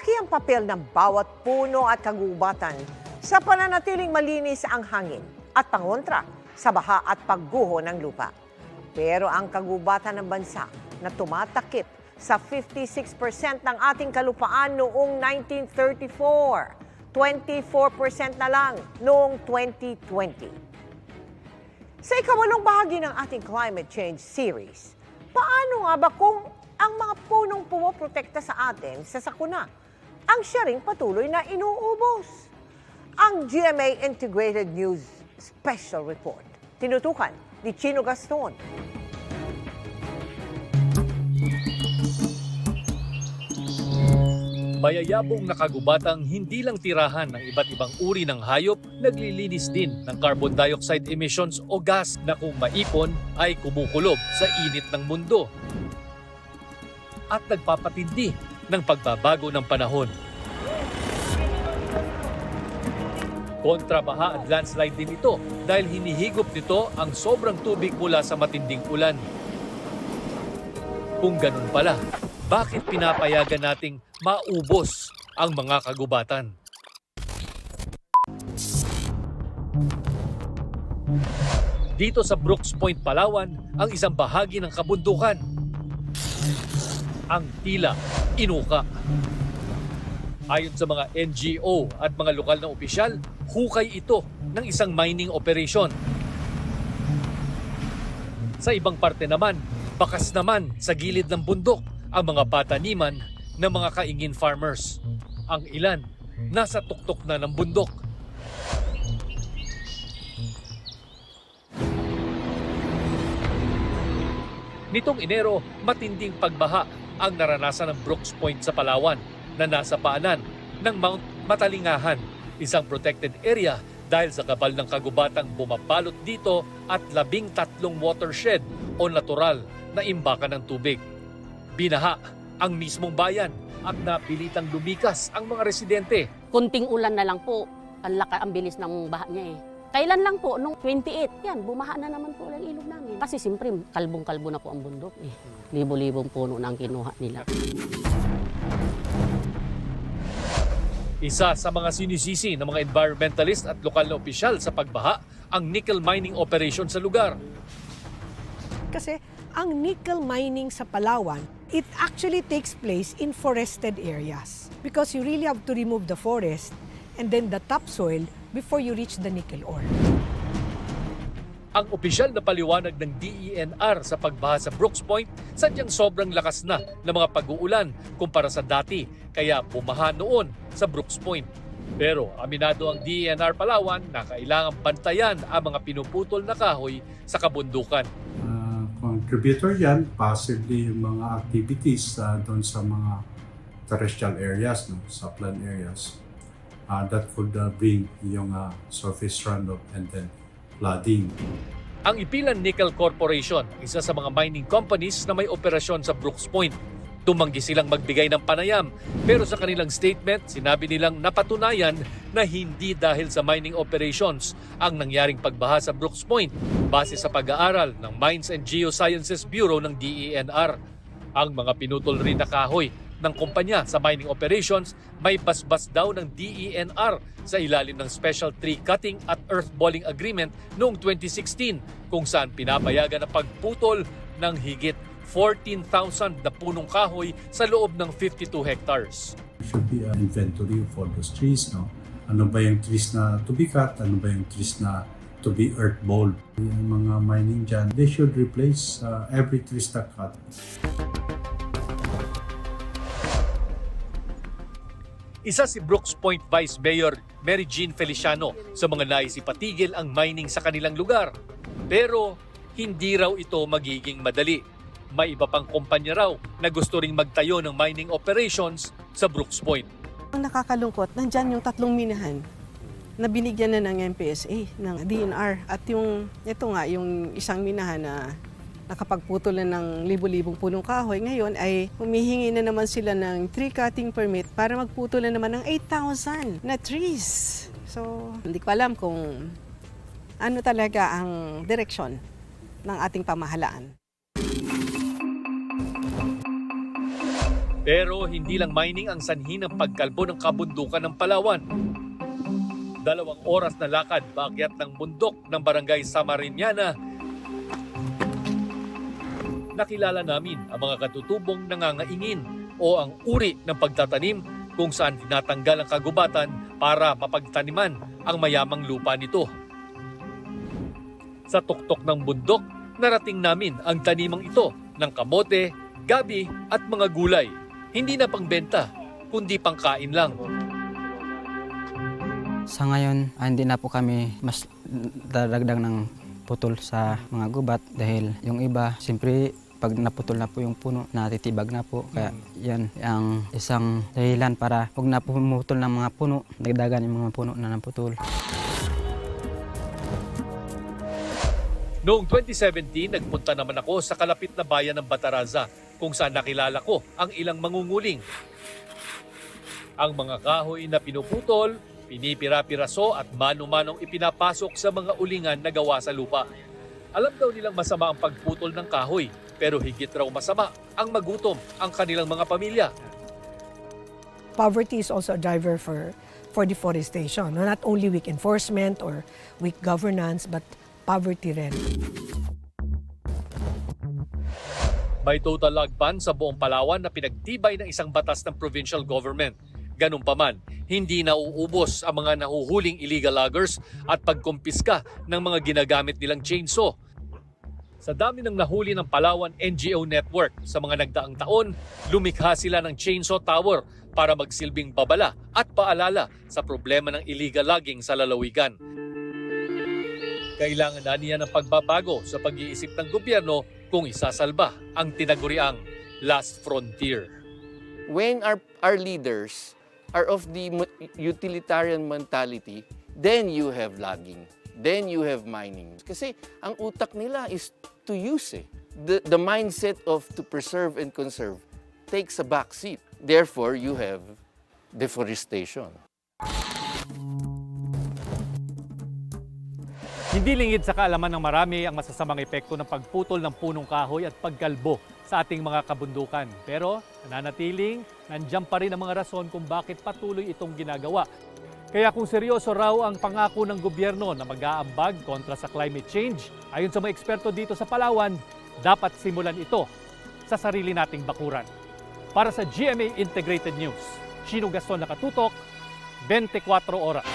Malaki ang papel ng bawat puno at kagubatan sa pananatiling malinis ang hangin at pangontra sa baha at pagguho ng lupa. Pero ang kagubatan ng bansa na tumatakip sa 56% ng ating kalupaan noong 1934, 24% na lang noong 2020. Sa ikawalong bahagi ng ating climate change series, paano nga ba kung ang mga punong pumoprotekta sa atin sa sakuna ang siya ring patuloy na inuubos? Ang GMA Integrated News Special Report. Tinutukan ni Chino Gaston. Mayayabong nakagubatang hindi lang tirahan ng iba't ibang uri ng hayop, naglilinis din ng carbon dioxide emissions o gas na kung maipon ay kumukulob sa init ng mundo at nagpapatindi ng pagbabago ng panahon. Kontrabaha at landslide din ito dahil hinihigop nito ang sobrang tubig mula sa matinding ulan. Kung ganun pala, bakit pinapayagan nating maubos ang mga kagubatan? Dito sa Brooks Point, Palawan, ang isang bahagi ng kabundukan, ang Tila Inuka. Ayon sa mga NGO at mga lokal na opisyal, hukay ito ng isang mining operation. Sa ibang parte naman, bakas naman sa gilid ng bundok ang mga pataniman ng mga kaingin farmers. Ang ilan, nasa tuktok na ng bundok. Nitong Enero, matinding pagbaha ang naranasan ng Brooks Point sa Palawan na nasa paanan ng Mount Matalingahan, isang protected area dahil sa kapal ng kagubatang bumabalot dito at 13 watershed o natural na imbakan ng tubig. Binaha ang mismong bayan at napilitang lumikas ang mga residente. Kunting ulan na lang po, ang bilis ng baha niya eh. Kailan lang po, nung 28, yan, bumaha na naman po ang ilog namin. Kasi siyempre, kalbong-kalbo na po ang bundok eh. Libo-libong puno na ang kinuha nila. Isa sa mga sinisisi ng mga environmentalist at lokal na opisyal sa pagbaha ang nickel mining operation sa lugar. Kasi ang nickel mining sa Palawan, it actually takes place in forested areas because you really have to remove the forest and then the topsoil before you reach the nickel ore. Ang opisyal na paliwanag ng DENR sa pagbaha sa Brooks Point, sadyang sobrang lakas na ng mga pag-uulan kumpara sa dati, kaya bumaha noon sa Brooks Point. Pero aminado ang DENR Palawan na kailangang bantayan ang mga pinuputol na kahoy sa kabundukan. Contributor yan, possibly yung mga activities doon sa mga terrestrial areas, no, sa upland areas. That could bring yung surface runoff and then flooding. Ang Ipilan Nickel Corporation, isa sa mga mining companies na may operasyon sa Brooks Point. Tumanggi silang magbigay ng panayam, pero sa kanilang statement, sinabi nilang napatunayan na hindi dahil sa mining operations ang nangyaring pagbaha sa Brooks Point base sa pag-aaral ng Mines and Geosciences Bureau ng DENR. Ang mga pinutol rin na kahoy ng kumpanya sa mining operations may basbas daw ng DENR sa ilalim ng Special Tree Cutting at Earthballing Agreement noong 2016 kung saan pinapayagan ang pagputol ng higit 14,000 na punong kahoy sa loob ng 52 hectares. Should be an inventory for those trees, no? Ano ba yung trees na to be cut? Ano ba yung trees na to be earthballed? Yung mga mining dyan, they should replace every trees na cut. Isa si Brooks Point Vice Mayor Mary Jean Feliciano sa mga nais ipatigil ang mining sa kanilang lugar. Pero hindi raw ito magiging madali. May iba pang kumpanya raw na gusto ring magtayo ng mining operations sa Brooks Point. Ang nakakalungkot, nandyan yung 3 minahan na binigyan na ng MPSA, ng DNR. At ito nga, yung isang minahan na nakapagputol na ng libo-libong punong kahoy, ngayon ay humihingi na naman sila ng tree cutting permit para magputol na naman ng 8,000 na trees. So, hindi ko alam kung ano talaga ang direksyon ng ating pamahalaan. Pero hindi lang mining ang sanhi ng pagkalbo ng kabundukan ng Palawan. 2 oras na lakad paakyat ng bundok ng barangay Samariñana. Nakilala namin ang mga katutubong nangangaingin o ang uri ng pagtatanim kung saan tinatanggal ang kagubatan para mapagtaniman ang mayamang lupa nito. Sa tuktok ng bundok, narating namin ang tanimang ito ng kamote, gabi at mga gulay. Hindi na pangbenta, kundi pangkain lang. Sa ngayon, hindi na po kami mas dadagdag ng putol sa mga gubat dahil yung iba, siyempre pag naputol na po yung puno, natitibag na po. Kaya yan ang isang dahilan para huwag na pumutol ng mga puno, dagdagan yung mga puno na naputol. Noong 2017, nagpunta naman ako sa kalapit na bayan ng Bataraza kung saan nakilala ko ang ilang mangunguling. Ang mga kahoy na pinuputol, pinipira-piraso at mano-manong ipinapasok sa mga ulingan na gawa sa lupa. Alam daw nilang masama ang pagputol ng kahoy, pero higit raw masama ang magutom ang kanilang mga pamilya. Poverty is also a driver for deforestation. No? Not only weak enforcement or weak governance, but poverty rin. May total log ban sa buong Palawan na pinagtibay ng isang batas ng provincial government. Ganun pa man, hindi nauubos ang mga nahuhuling illegal loggers at pagkumpiska ng mga ginagamit nilang chainsaw. Sa dami ng nahuli ng Palawan NGO Network sa mga nagdaang taon, lumikha sila ng chainsaw tower para magsilbing babala at paalala sa problema ng illegal logging sa lalawigan. Kailangan na niya ng pagbabago sa pag-iisip ng gobyerno kung isasalba ang tinaguriang last frontier. When our leaders are of the utilitarian mentality, then you have logging, then you have mining. Kasi ang utak nila is to use eh. The mindset of to preserve and conserve takes a back seat. Therefore, you have deforestation. Hindi lingid sa kaalaman ng marami ang masasamang epekto ng pagputol ng punong kahoy at pagkalbo sa ating mga kabundukan. Pero nananatiling, nandiyan pa rin ang mga rason kung bakit patuloy itong ginagawa. Kaya kung seryoso raw ang pangako ng gobyerno na mag-aambag kontra sa climate change, ayon sa mga eksperto dito sa Palawan, dapat simulan ito sa sarili nating bakuran. Para sa GMA Integrated News, Chino Gaston nakatutok, 24 oras.